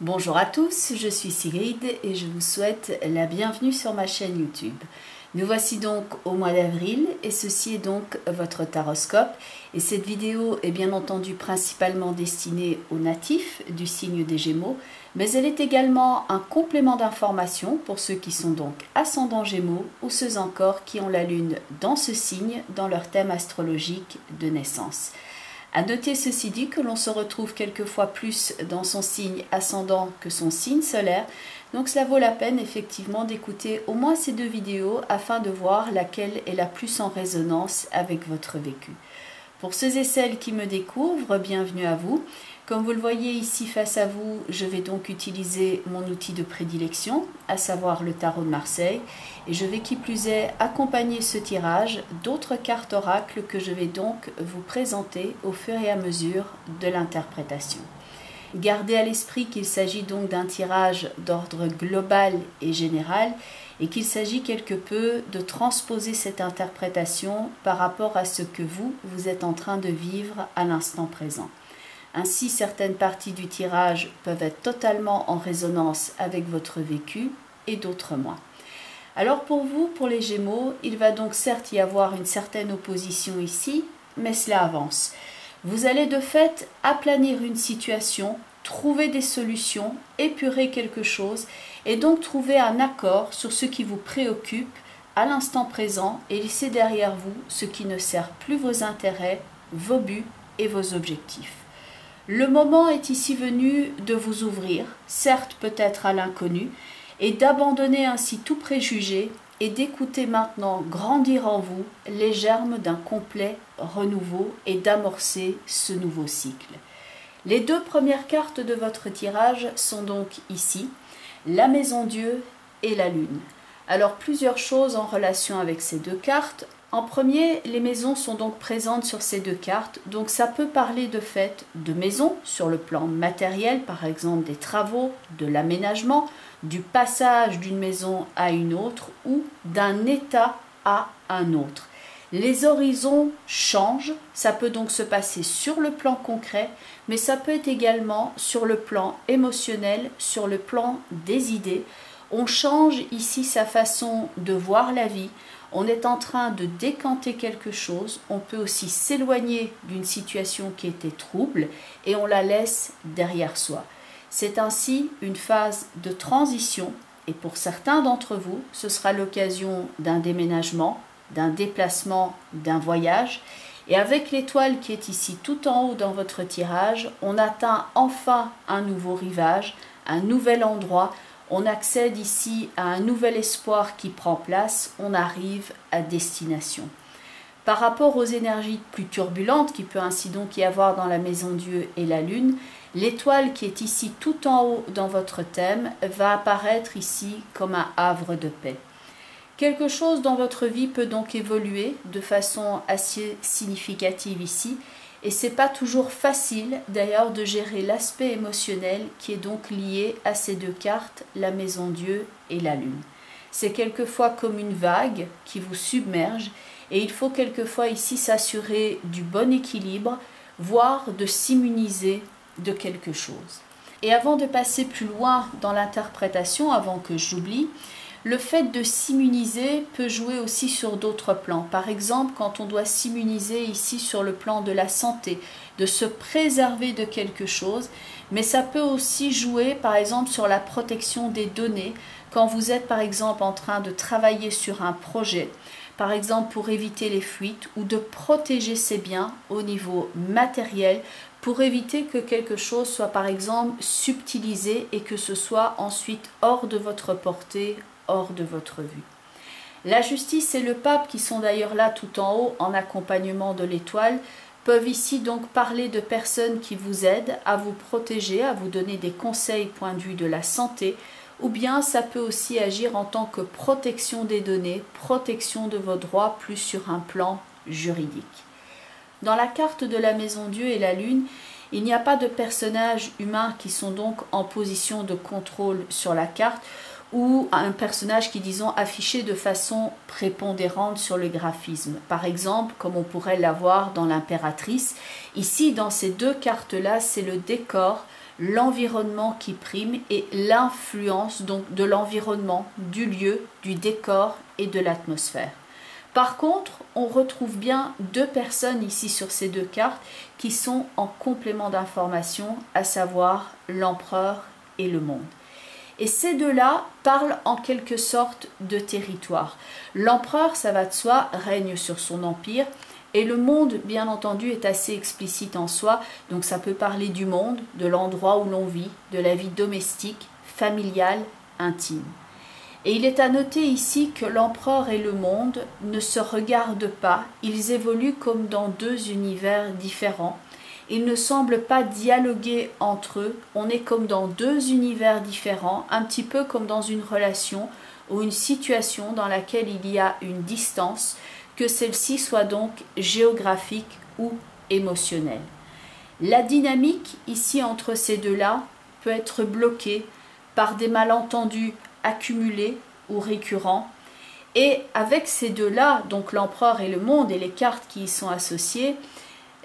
Bonjour à tous, je suis Sigrid et je vous souhaite la bienvenue sur ma chaîne YouTube. Nous voici donc au mois d'avril et ceci est donc votre taroscope. Et cette vidéo est bien entendu principalement destinée aux natifs du signe des Gémeaux, mais elle est également un complément d'information pour ceux qui sont donc ascendants Gémeaux ou ceux encore qui ont la lune dans ce signe dans leur thème astrologique de naissance. À noter ceci dit que l'on se retrouve quelquefois plus dans son signe ascendant que son signe solaire, donc cela vaut la peine effectivement d'écouter au moins ces deux vidéos afin de voir laquelle est la plus en résonance avec votre vécu. Pour ceux et celles qui me découvrent, bienvenue à vous. Comme vous le voyez ici face à vous, je vais donc utiliser mon outil de prédilection, à savoir le tarot de Marseille, et je vais qui plus est accompagner ce tirage d'autres cartes oracles que je vais donc vous présenter au fur et à mesure de l'interprétation. Gardez à l'esprit qu'il s'agit donc d'un tirage d'ordre global et général et qu'il s'agit quelque peu de transposer cette interprétation par rapport à ce que vous êtes en train de vivre à l'instant présent. Ainsi, certaines parties du tirage peuvent être totalement en résonance avec votre vécu et d'autres moins. Alors pour vous, pour les Gémeaux, il va donc certes y avoir une certaine opposition ici, mais cela avance. Vous allez de fait aplanir une situation, trouver des solutions, épurer quelque chose et donc trouver un accord sur ce qui vous préoccupe à l'instant présent et laisser derrière vous ce qui ne sert plus vos intérêts, vos buts et vos objectifs. Le moment est ici venu de vous ouvrir, certes peut-être à l'inconnu, et d'abandonner ainsi tout préjugé et d'écouter maintenant grandir en vous les germes d'un complet renouveau et d'amorcer ce nouveau cycle. Les deux premières cartes de votre tirage sont donc ici, la Maison Dieu et la Lune. Alors plusieurs choses en relation avec ces deux cartes. En premier, les maisons sont donc présentes sur ces deux cartes, donc ça peut parler de fait de maisons sur le plan matériel, par exemple des travaux, de l'aménagement, du passage d'une maison à une autre ou d'un état à un autre. Les horizons changent, ça peut donc se passer sur le plan concret, mais ça peut être également sur le plan émotionnel, sur le plan des idées. On change ici sa façon de voir la vie. On est en train de décanter quelque chose, on peut aussi s'éloigner d'une situation qui était trouble et on la laisse derrière soi. C'est ainsi une phase de transition et pour certains d'entre vous, ce sera l'occasion d'un déménagement, d'un déplacement, d'un voyage. Et avec l'étoile qui est ici tout en haut dans votre tirage, on atteint enfin un nouveau rivage, un nouvel endroit. On accède ici à un nouvel espoir qui prend place, on arrive à destination. Par rapport aux énergies plus turbulentes qui peut ainsi donc y avoir dans la Maison Dieu et la Lune, l'étoile qui est ici tout en haut dans votre thème va apparaître ici comme un havre de paix. Quelque chose dans votre vie peut donc évoluer de façon assez significative ici, et c'est pas toujours facile d'ailleurs de gérer l'aspect émotionnel qui est donc lié à ces deux cartes, la Maison Dieu et la Lune. C'est quelquefois comme une vague qui vous submerge et il faut quelquefois ici s'assurer du bon équilibre, voire de s'immuniser de quelque chose. Et avant de passer plus loin dans l'interprétation, avant que j'oublie, le fait de s'immuniser peut jouer aussi sur d'autres plans. Par exemple, quand on doit s'immuniser ici sur le plan de la santé, de se préserver de quelque chose, mais ça peut aussi jouer par exemple sur la protection des données, quand vous êtes par exemple en train de travailler sur un projet, par exemple pour éviter les fuites ou de protéger ses biens au niveau matériel, pour éviter que quelque chose soit par exemple subtilisé et que ce soit ensuite hors de votre portée, hors de votre vue. La justice et le pape, qui sont d'ailleurs là tout en haut en accompagnement de l'étoile, peuvent ici donc parler de personnes qui vous aident à vous protéger, à vous donner des conseils point de vue de la santé, ou bien ça peut aussi agir en tant que protection des données, protection de vos droits plus sur un plan juridique. Dans la carte de la Maison Dieu et la Lune, il n'y a pas de personnages humains qui sont donc en position de contrôle sur la carte, ou un personnage qui, disons, affiché de façon prépondérante sur le graphisme. Par exemple, comme on pourrait l'avoir dans l'impératrice, ici, dans ces deux cartes-là, c'est le décor, l'environnement qui prime et l'influence donc de l'environnement, du lieu, du décor et de l'atmosphère. Par contre, on retrouve bien deux personnes ici sur ces deux cartes qui sont en complément d'information, à savoir l'empereur et le monde. Et ces deux-là parlent en quelque sorte de territoire. L'empereur, ça va de soi, règne sur son empire, et le monde, bien entendu, est assez explicite en soi, donc ça peut parler du monde, de l'endroit où l'on vit, de la vie domestique, familiale, intime. Et il est à noter ici que l'empereur et le monde ne se regardent pas, ils évoluent comme dans deux univers différents. Ils ne semblent pas dialoguer entre eux, on est comme dans deux univers différents, un petit peu comme dans une relation ou une situation dans laquelle il y a une distance, que celle-ci soit donc géographique ou émotionnelle. La dynamique ici entre ces deux-là peut être bloquée par des malentendus accumulés ou récurrents. Et avec ces deux-là, donc l'empereur et le monde et les cartes qui y sont associées,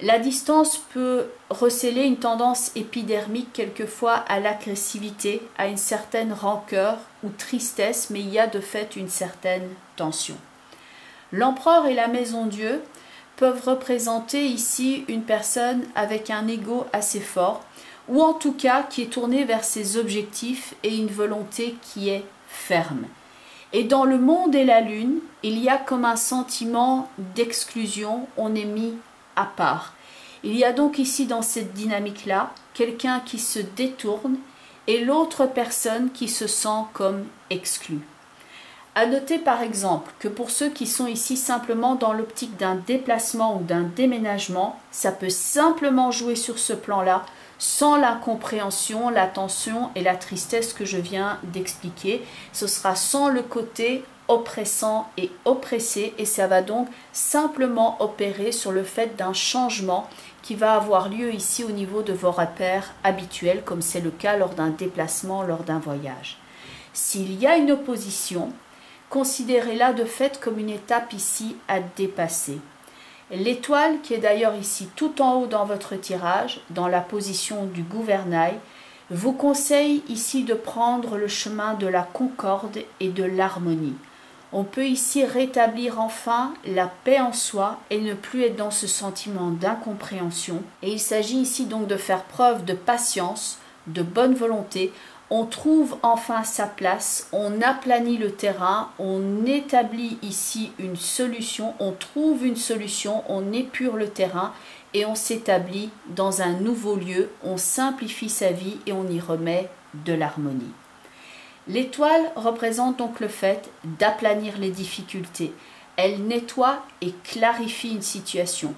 la distance peut recéler une tendance épidermique quelquefois à l'agressivité, à une certaine rancœur ou tristesse, mais il y a de fait une certaine tension. L'empereur et la maison Dieu peuvent représenter ici une personne avec un ego assez fort, ou en tout cas qui est tournée vers ses objectifs et une volonté qui est ferme. Et dans le monde et la lune, il y a comme un sentiment d'exclusion, on est mis à part. Il y a donc ici dans cette dynamique-là, quelqu'un qui se détourne et l'autre personne qui se sent comme exclue. À noter par exemple que pour ceux qui sont ici simplement dans l'optique d'un déplacement ou d'un déménagement, ça peut simplement jouer sur ce plan-là, sans l'incompréhension, la tension et la tristesse que je viens d'expliquer. Ce sera sans le côté oppressant et oppressé, et ça va donc simplement opérer sur le fait d'un changement qui va avoir lieu ici au niveau de vos repères habituels, comme c'est le cas lors d'un déplacement, lors d'un voyage. S'il y a une opposition, considérez-la de fait comme une étape ici à dépasser. L'étoile, qui est d'ailleurs ici tout en haut dans votre tirage, dans la position du gouvernail, vous conseille ici de prendre le chemin de la concorde et de l'harmonie. On peut ici rétablir enfin la paix en soi et ne plus être dans ce sentiment d'incompréhension. Et il s'agit ici donc de faire preuve de patience, de bonne volonté. On trouve enfin sa place, on aplanit le terrain, on établit ici une solution, on trouve une solution, on épure le terrain et on s'établit dans un nouveau lieu, on simplifie sa vie et on y remet de l'harmonie. L'étoile représente donc le fait d'aplanir les difficultés. Elle nettoie et clarifie une situation.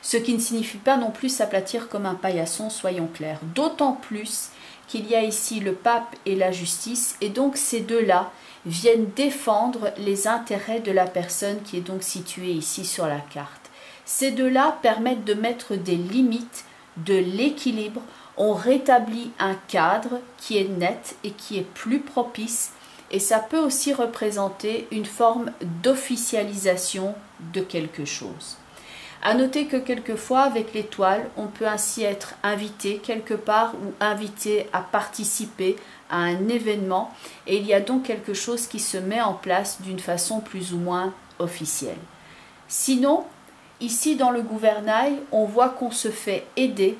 Ce qui ne signifie pas non plus s'aplatir comme un paillasson, soyons clairs. D'autant plus qu'il y a ici le pape et la justice, et donc ces deux-là viennent défendre les intérêts de la personne qui est donc située ici sur la carte. Ces deux-là permettent de mettre des limites, de l'équilibre. On rétablit un cadre qui est net et qui est plus propice, et ça peut aussi représenter une forme d'officialisation de quelque chose. À noter que quelquefois, avec l'étoile, on peut ainsi être invité quelque part ou invité à participer à un événement, et il y a donc quelque chose qui se met en place d'une façon plus ou moins officielle. Sinon, ici dans le gouvernail, on voit qu'on se fait aider,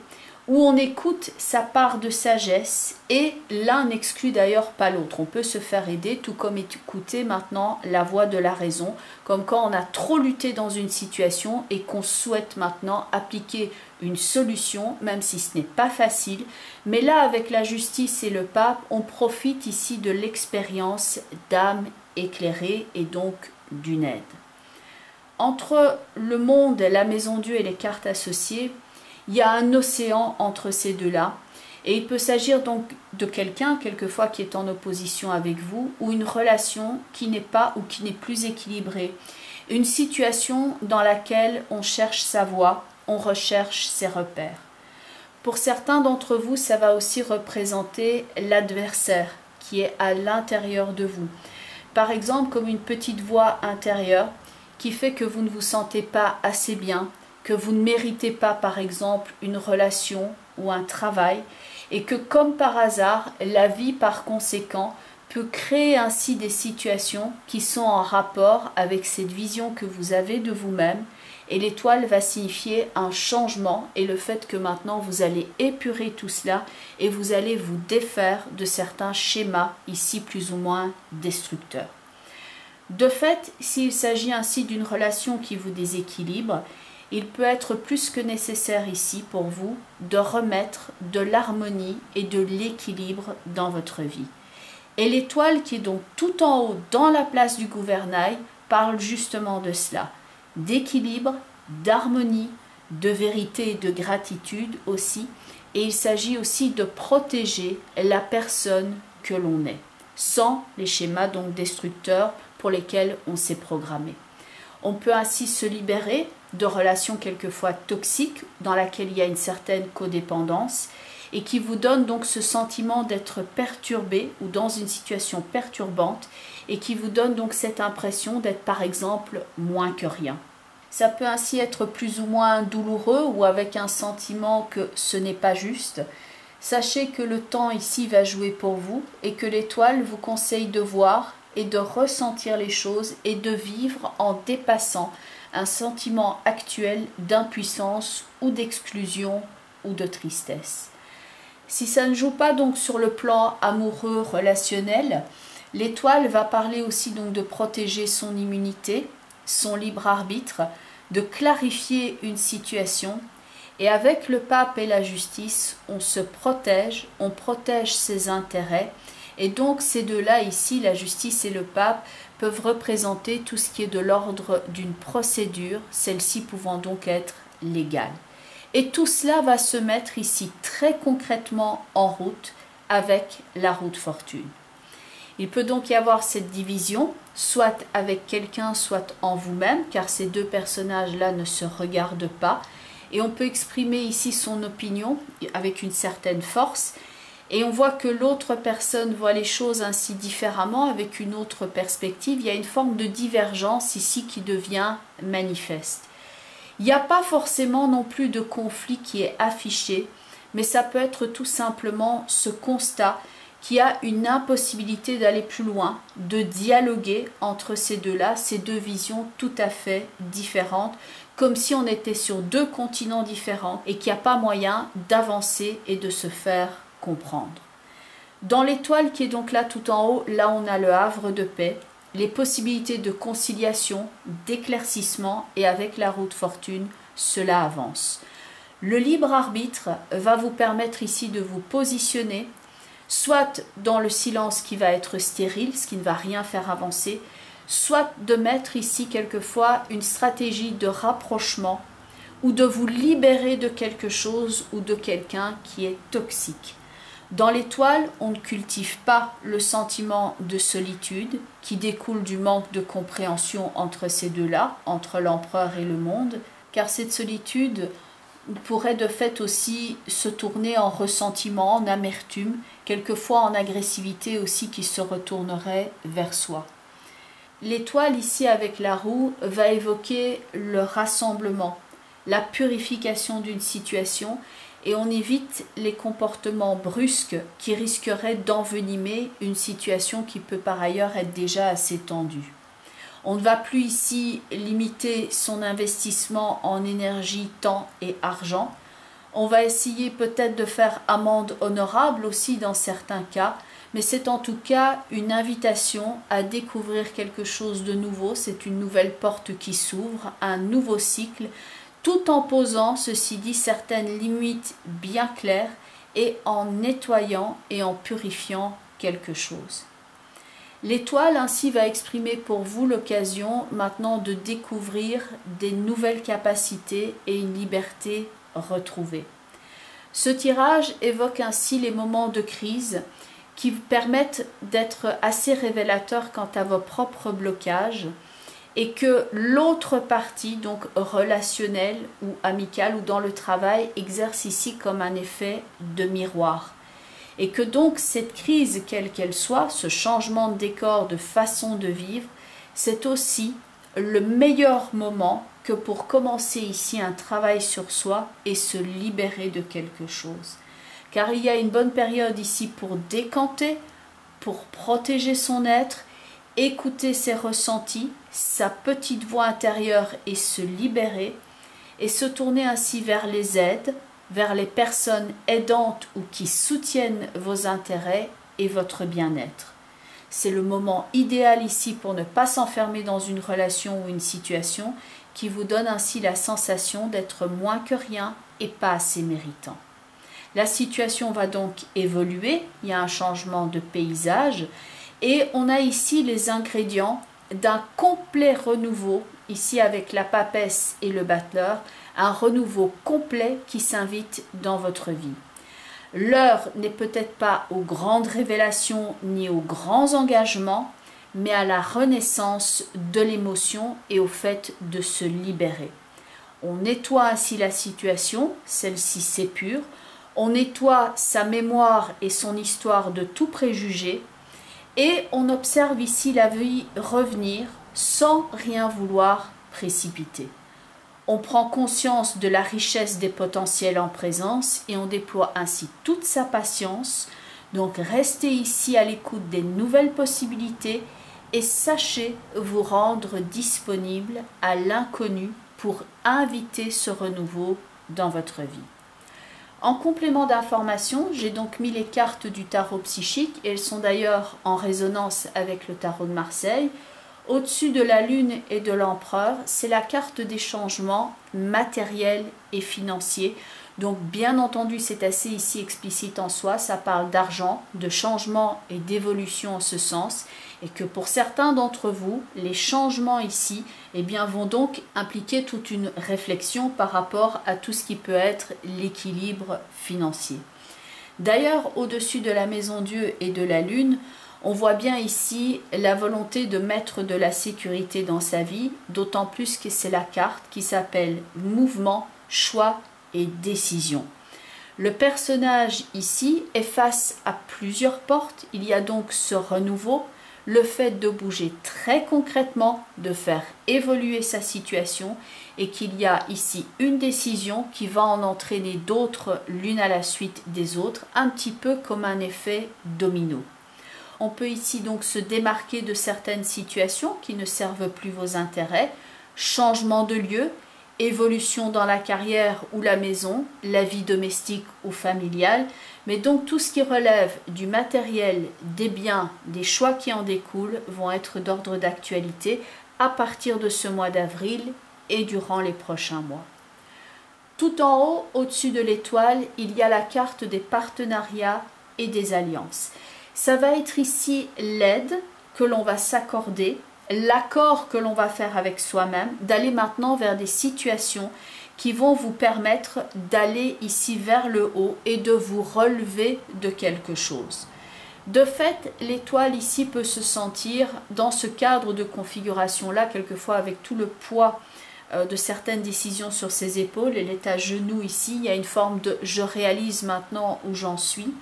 où on écoute sa part de sagesse et l'un n'exclut d'ailleurs pas l'autre. On peut se faire aider tout comme écouter maintenant la voix de la raison, comme quand on a trop lutté dans une situation et qu'on souhaite maintenant appliquer une solution, même si ce n'est pas facile. Mais là, avec la justice et le pape, on profite ici de l'expérience d'âme éclairée et donc d'une aide. Entre le monde, la maison Dieu et les cartes associées, il y a un océan entre ces deux-là, et il peut s'agir donc de quelqu'un, quelquefois, qui est en opposition avec vous, ou une relation qui n'est pas ou qui n'est plus équilibrée. Une situation dans laquelle on cherche sa voie, on recherche ses repères. Pour certains d'entre vous, ça va aussi représenter l'adversaire qui est à l'intérieur de vous. Par exemple, comme une petite voix intérieure qui fait que vous ne vous sentez pas assez bien, que vous ne méritez pas par exemple une relation ou un travail, et que comme par hasard, la vie par conséquent peut créer ainsi des situations qui sont en rapport avec cette vision que vous avez de vous-même, et l'étoile va signifier un changement et le fait que maintenant vous allez épurer tout cela et vous allez vous défaire de certains schémas ici plus ou moins destructeurs. De fait, s'il s'agit ainsi d'une relation qui vous déséquilibre, il peut être plus que nécessaire ici pour vous de remettre de l'harmonie et de l'équilibre dans votre vie. Et l'étoile qui est donc tout en haut dans la place du gouvernail parle justement de cela, d'équilibre, d'harmonie, de vérité et de gratitude aussi. Et il s'agit aussi de protéger la personne que l'on est, sans les schémas donc destructeurs pour lesquels on s'est programmé. On peut ainsi se libérer de relations quelquefois toxiques dans lesquelles il y a une certaine codépendance et qui vous donne donc ce sentiment d'être perturbé ou dans une situation perturbante et qui vous donne donc cette impression d'être par exemple moins que rien. Ça peut ainsi être plus ou moins douloureux ou avec un sentiment que ce n'est pas juste. Sachez que le temps ici va jouer pour vous et que l'étoile vous conseille de voir et de ressentir les choses et de vivre en dépassant un sentiment actuel d'impuissance ou d'exclusion ou de tristesse. Si ça ne joue pas donc sur le plan amoureux relationnel, l'étoile va parler aussi donc de protéger son immunité, son libre arbitre, de clarifier une situation. Et avec le pape et la justice, on se protège, on protège ses intérêts. Et donc ces deux-là ici, la justice et le pape, peuvent représenter tout ce qui est de l'ordre d'une procédure, celle-ci pouvant donc être légale. Et tout cela va se mettre ici très concrètement en route avec la roue de fortune. Il peut donc y avoir cette division, soit avec quelqu'un, soit en vous-même, car ces deux personnages-là ne se regardent pas. Et on peut exprimer ici son opinion avec une certaine force. Et on voit que l'autre personne voit les choses ainsi différemment, avec une autre perspective. Il y a une forme de divergence ici qui devient manifeste. Il n'y a pas forcément non plus de conflit qui est affiché, mais ça peut être tout simplement ce constat qu'il y a une impossibilité d'aller plus loin, de dialoguer entre ces deux-là, ces deux visions tout à fait différentes, comme si on était sur deux continents différents et qu'il n'y a pas moyen d'avancer et de se faire comprendre. Dans l'étoile qui est donc là tout en haut, là on a le havre de paix, les possibilités de conciliation, d'éclaircissement et avec la roue de fortune, cela avance. Le libre arbitre va vous permettre ici de vous positionner, soit dans le silence qui va être stérile, ce qui ne va rien faire avancer, soit de mettre ici quelquefois une stratégie de rapprochement ou de vous libérer de quelque chose ou de quelqu'un qui est toxique. Dans l'étoile, on ne cultive pas le sentiment de solitude qui découle du manque de compréhension entre ces deux-là, entre l'empereur et le monde, car cette solitude pourrait de fait aussi se tourner en ressentiment, en amertume, quelquefois en agressivité aussi qui se retournerait vers soi. L'étoile ici avec la roue va évoquer le rassemblement, la purification d'une situation et on évite les comportements brusques qui risqueraient d'envenimer une situation qui peut par ailleurs être déjà assez tendue. On ne va plus ici limiter son investissement en énergie, temps et argent. On va essayer peut-être de faire amende honorable aussi dans certains cas, mais c'est en tout cas une invitation à découvrir quelque chose de nouveau. C'est une nouvelle porte qui s'ouvre, un nouveau cycle, tout en posant, ceci dit, certaines limites bien claires et en nettoyant et en purifiant quelque chose. L'étoile ainsi va exprimer pour vous l'occasion maintenant de découvrir des nouvelles capacités et une liberté retrouvée. Ce tirage évoque ainsi les moments de crise qui vous permettent d'être assez révélateurs quant à vos propres blocages et que l'autre partie, donc relationnelle ou amicale ou dans le travail, exerce ici comme un effet de miroir. Et que donc cette crise, quelle qu'elle soit, ce changement de décor, de façon de vivre, c'est aussi le meilleur moment que pour commencer ici un travail sur soi et se libérer de quelque chose. car il y a une bonne période ici pour décanter, pour protéger son être, écouter ses ressentis, sa petite voix intérieure et se libérer, et se tourner ainsi vers les aides, vers les personnes aidantes ou qui soutiennent vos intérêts et votre bien-être. C'est le moment idéal ici pour ne pas s'enfermer dans une relation ou une situation qui vous donne ainsi la sensation d'être moins que rien et pas assez méritant. La situation va donc évoluer, il y a un changement de paysage et on a ici les ingrédients d'un complet renouveau, ici avec la papesse et le battleur, un renouveau complet qui s'invite dans votre vie. L'heure n'est peut-être pas aux grandes révélations ni aux grands engagements, mais à la renaissance de l'émotion et au fait de se libérer. On nettoie ainsi la situation, celle-ci s'épure, on nettoie sa mémoire et son histoire de tout préjugé, et on observe ici la vie revenir sans rien vouloir précipiter. On prend conscience de la richesse des potentiels en présence et on déploie ainsi toute sa patience. Donc restez ici à l'écoute des nouvelles possibilités et sachez vous rendre disponible à l'inconnu pour inviter ce renouveau dans votre vie. En complément d'information, j'ai donc mis les cartes du tarot psychique et elles sont d'ailleurs en résonance avec le tarot de Marseille. Au-dessus de la lune et de l'empereur, c'est la carte des changements matériels et financiers. Donc bien entendu, c'est assez ici explicite en soi, ça parle d'argent, de changement et d'évolution en ce sens. Et que pour certains d'entre vous, les changements ici vont donc impliquer toute une réflexion par rapport à tout ce qui peut être l'équilibre financier. D'ailleurs, au-dessus de la maison Dieu et de la lune, on voit bien ici la volonté de mettre de la sécurité dans sa vie, d'autant plus que c'est la carte qui s'appelle mouvement, choix et décision. Le personnage ici est face à plusieurs portes, il y a donc ce renouveau, le fait de bouger très concrètement, de faire évoluer sa situation et qu'il y a ici une décision qui va en entraîner d'autres l'une à la suite des autres, un petit peu comme un effet domino. On peut ici donc se démarquer de certaines situations qui ne servent plus vos intérêts, changement de lieu, évolution dans la carrière ou la maison, la vie domestique ou familiale, mais donc tout ce qui relève du matériel, des biens, des choix qui en découlent vont être d'ordre d'actualité à partir de ce mois d'avril et durant les prochains mois. Tout en haut, au-dessus de l'étoile, il y a la carte des partenariats et des alliances. Ça va être ici l'aide que l'on va s'accorder, l'accord que l'on va faire avec soi-même, d'aller maintenant vers des situations qui vont vous permettre d'aller ici vers le haut et de vous relever de quelque chose. De fait, l'étoile ici peut se sentir dans ce cadre de configuration-là, quelquefois avec tout le poids de certaines décisions sur ses épaules. Elle est à genoux ici, il y a une forme de « je réalise maintenant où j'en suis ».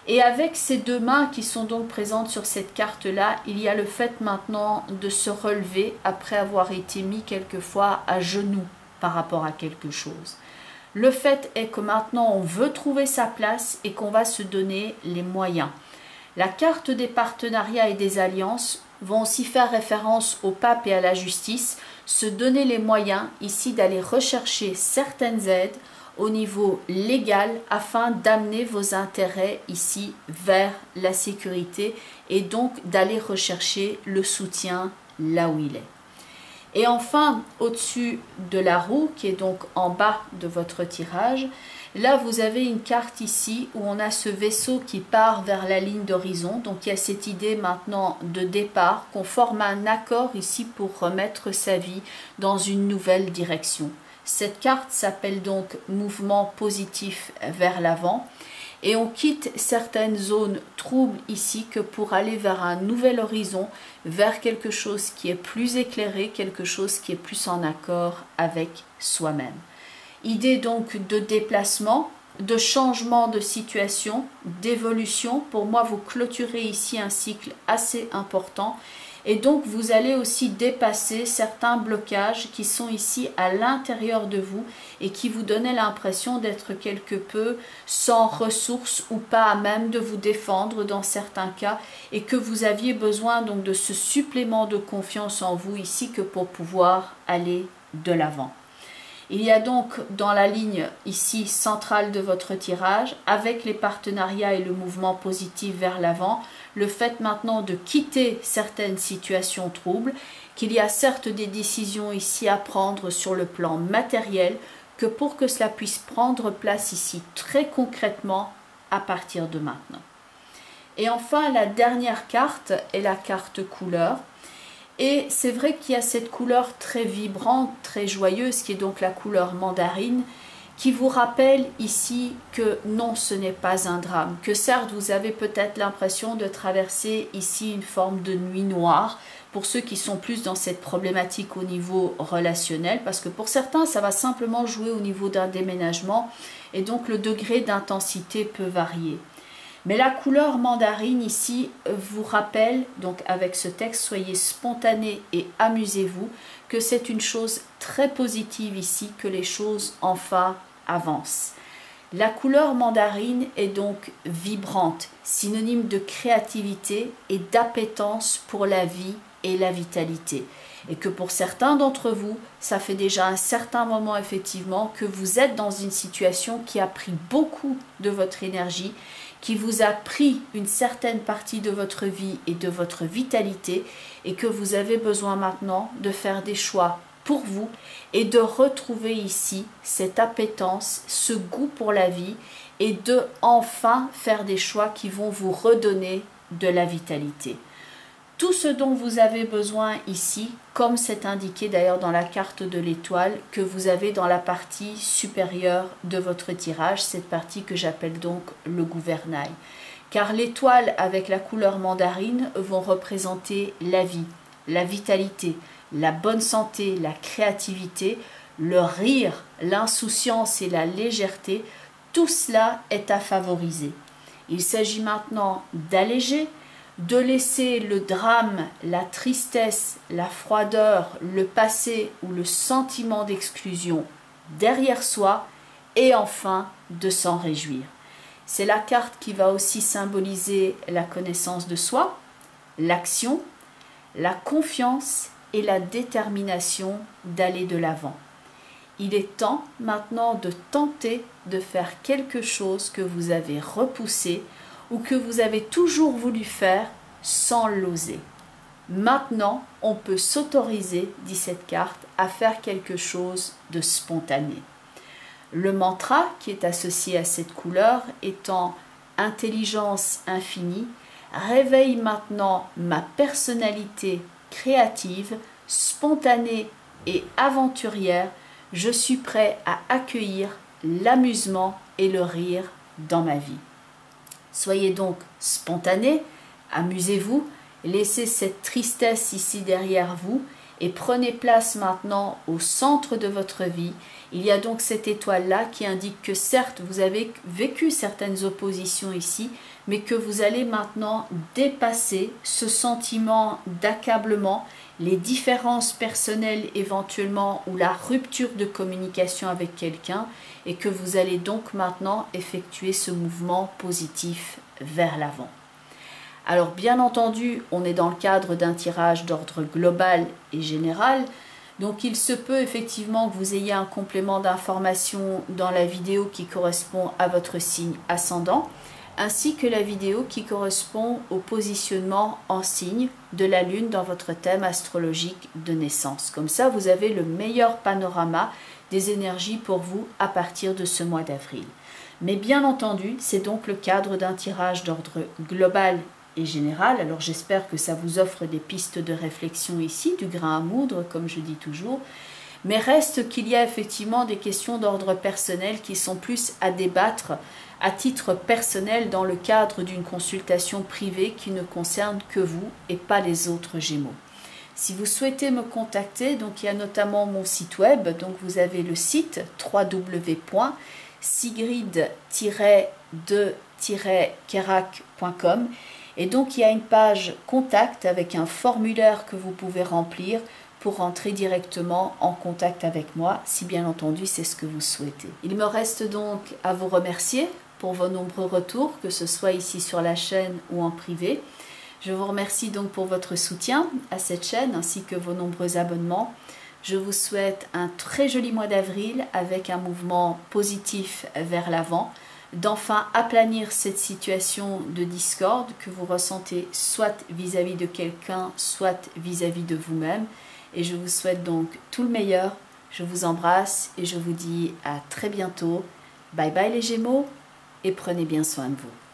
Et avec ces deux mains qui sont donc présentes sur cette carte-là, il y a le fait maintenant de se relever après avoir été mis quelquefois à genoux par rapport à quelque chose. Le fait est que maintenant on veut trouver sa place et qu'on va se donner les moyens. La carte des partenariats et des alliances vont aussi faire référence au pape et à la justice, se donner les moyens ici d'aller rechercher certaines aides au niveau légal afin d'amener vos intérêts ici vers la sécurité et donc d'aller rechercher le soutien là où il est. Et enfin, au-dessus de la roue, qui est donc en bas de votre tirage, là vous avez une carte ici où on a ce vaisseau qui part vers la ligne d'horizon. Donc il y a cette idée maintenant de départ, qu'on forme un accord ici pour remettre sa vie dans une nouvelle direction. Cette carte s'appelle donc mouvement positif vers l'avant et on quitte certaines zones troubles ici que pour aller vers un nouvel horizon, vers quelque chose qui est plus éclairé, quelque chose qui est plus en accord avec soi-même. Idée donc de déplacement, de changement de situation, d'évolution. Pour moi, vous clôturez ici un cycle assez important Et donc vous allez aussi dépasser certains blocages qui sont ici à l'intérieur de vous et qui vous donnaient l'impression d'être quelque peu sans ressources ou pas à même de vous défendre dans certains cas, et que vous aviez besoin donc de ce supplément de confiance en vous ici que pour pouvoir aller de l'avant. Il y a donc dans la ligne ici centrale de votre tirage, avec les partenariats et le mouvement positif vers l'avant, le fait maintenant de quitter certaines situations troubles, qu'il y a certes des décisions ici à prendre sur le plan matériel, que pour que cela puisse prendre place ici très concrètement à partir de maintenant. Et enfin, la dernière carte est la carte couleur. Et c'est vrai qu'il y a cette couleur très vibrante, très joyeuse, qui est donc la couleur mandarine, qui vous rappelle ici que non, ce n'est pas un drame, que certes vous avez peut-être l'impression de traverser ici une forme de nuit noire, pour ceux qui sont plus dans cette problématique au niveau relationnel, parce que pour certains ça va simplement jouer au niveau d'un déménagement, et donc le degré d'intensité peut varier. Mais la couleur mandarine ici vous rappelle, donc avec ce texte, soyez spontané et amusez-vous, que c'est une chose très positive ici, que les choses enfin avancent. La couleur mandarine est donc vibrante, synonyme de créativité et d'appétence pour la vie et la vitalité. Et que pour certains d'entre vous, ça fait déjà un certain moment effectivement que vous êtes dans une situation qui a pris beaucoup de votre énergie, qui vous a pris une certaine partie de votre vie et de votre vitalité, et que vous avez besoin maintenant de faire des choix pour vous et de retrouver ici cette appétence, ce goût pour la vie, et de enfin faire des choix qui vont vous redonner de la vitalité. Tout ce dont vous avez besoin ici, comme c'est indiqué d'ailleurs dans la carte de l'étoile que vous avez dans la partie supérieure de votre tirage, cette partie que j'appelle donc le gouvernail. Car l'étoile avec la couleur mandarine vont représenter la vie, la vitalité, la bonne santé, la créativité, le rire, l'insouciance et la légèreté. Tout cela est à favoriser. Il s'agit maintenant d'alléger, de laisser le drame, la tristesse, la froideur, le passé ou le sentiment d'exclusion derrière soi, et enfin de s'en réjouir. C'est la carte qui va aussi symboliser la connaissance de soi, l'action, la confiance et la détermination d'aller de l'avant. Il est temps maintenant de tenter de faire quelque chose que vous avez repoussé ou que vous avez toujours voulu faire sans l'oser. Maintenant, on peut s'autoriser, dit cette carte, à faire quelque chose de spontané. Le mantra qui est associé à cette couleur étant intelligence infinie, réveille maintenant ma personnalité créative, spontanée et aventurière. Je suis prêt à accueillir l'amusement et le rire dans ma vie. Soyez donc spontané, amusez-vous, laissez cette tristesse ici derrière vous et prenez place maintenant au centre de votre vie. Il y a donc cette étoile-là qui indique que certes, vous avez vécu certaines oppositions ici, mais que vous allez maintenant dépasser ce sentiment d'accablement, les différences personnelles éventuellement ou la rupture de communication avec quelqu'un, et que vous allez donc maintenant effectuer ce mouvement positif vers l'avant. Alors bien entendu, on est dans le cadre d'un tirage d'ordre global et général, donc il se peut effectivement que vous ayez un complément d'information dans la vidéo qui correspond à votre signe ascendant, ainsi que la vidéo qui correspond au positionnement en signe de la Lune dans votre thème astrologique de naissance. Comme ça, vous avez le meilleur panorama des énergies pour vous à partir de ce mois d'avril. Mais bien entendu, c'est donc le cadre d'un tirage d'ordre global et général. Alors j'espère que ça vous offre des pistes de réflexion ici, du grain à moudre, comme je dis toujours. Mais reste qu'il y a effectivement des questions d'ordre personnel qui sont plus à débattre à titre personnel dans le cadre d'une consultation privée qui ne concerne que vous et pas les autres Gémeaux. Si vous souhaitez me contacter, donc il y a notamment mon site web, donc vous avez le site www.sigrid-de-kerak.com, Et donc il y a une page contact avec un formulaire que vous pouvez remplir pour rentrer directement en contact avec moi, si bien entendu c'est ce que vous souhaitez. Il me reste donc à vous remercier pour vos nombreux retours, que ce soit ici sur la chaîne ou en privé. Je vous remercie donc pour votre soutien à cette chaîne ainsi que vos nombreux abonnements. Je vous souhaite un très joli mois d'avril avec un mouvement positif vers l'avant, d'enfin aplanir cette situation de discorde que vous ressentez soit vis-à-vis de quelqu'un, soit vis-à-vis de vous-même. Et je vous souhaite donc tout le meilleur. Je vous embrasse et je vous dis à très bientôt. Bye bye les Gémeaux et prenez bien soin de vous.